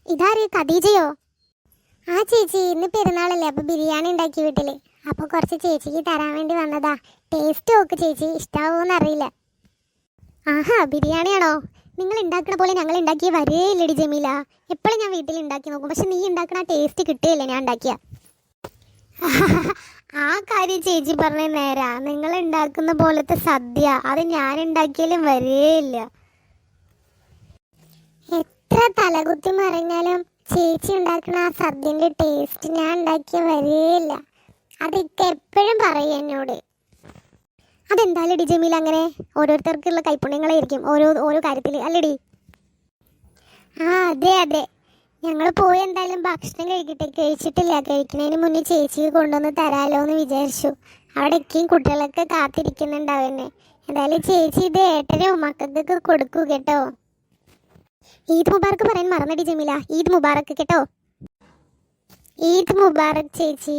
ഇതാര് ഖദീജയോ? ആ ചേച്ചി, ഇന്ന് പെരുന്നാളല്ലേ, അപ്പൊ ബിരിയാണി ഉണ്ടാക്കി വീട്ടില്. അപ്പൊ കുറച്ച് ചേച്ചിക്ക് തരാൻ വേണ്ടി വന്നതാ. ടേസ്റ്റ് നോക്ക് ചേച്ചി, ഇഷ്ടാവോന്ന് അറിയില്ല. ആഹാ, ബിരിയാണിയാണോ? നിങ്ങൾ ഉണ്ടാക്കണ പോലെ ഞങ്ങൾ ഉണ്ടാക്കിയ വരേയില്ലടി ജമീല. എപ്പോഴും ഞാൻ വീട്ടിൽ ഉണ്ടാക്കി നോക്കും, പക്ഷെ നീ ഉണ്ടാക്കണ ടേസ്റ്റ് കിട്ടുകയില്ല ഞാൻ ഉണ്ടാക്കിയ. ആ കാര്യം ചേച്ചി പറഞ്ഞ നേരാ. നിങ്ങൾ ഉണ്ടാക്കുന്ന പോലത്തെ സദ്യ അത് ഞാൻ ഉണ്ടാക്കിയാലും വരേയില്ല. എത്ര തലകുത്തി മറിഞ്ഞാലും ചേച്ചി ഉണ്ടാക്കുന്ന ആ സദ്യന്റെ ടേസ്റ്റ് ഞാൻ ഉണ്ടാക്കിയ വരേയില്ല. അതൊക്കെ എപ്പോഴും പറയും എന്നോട്. അതെന്തായാലും ഡി ജമീൽ, അങ്ങനെ ഓരോരുത്തർക്കുള്ള കൈപ്പുണ്യങ്ങളായിരിക്കും ഓരോ ഓരോ കാര്യത്തിൽ അല്ലടി. ആ അതെ അതെ, ഞങ്ങൾ പോയി എന്തായാലും ഭക്ഷണം കഴിക്കട്ടെ. കഴിച്ചിട്ടില്ല, കഴിക്കുന്നതിന് മുന്നേ ചേച്ചിക്ക് കൊണ്ടുവന്ന് തരാലോ എന്ന് വിചാരിച്ചു. അവിടേക്കും കുട്ടികളൊക്കെ കാത്തിരിക്കുന്നുണ്ടാവും എന്നെ. എന്തായാലും ചേച്ചി ഇത് ഏട്ടനോ മക്കൾക്കൊക്കെ കൊടുക്കൂ കേട്ടോ. ഈദ് മുബാറക്ക് പറയാൻ മറന്നടി ജമീല. ഈദ് മുബാറക്ക് കേട്ടോ. ഈദ് മുബാറക് ചേച്ചി.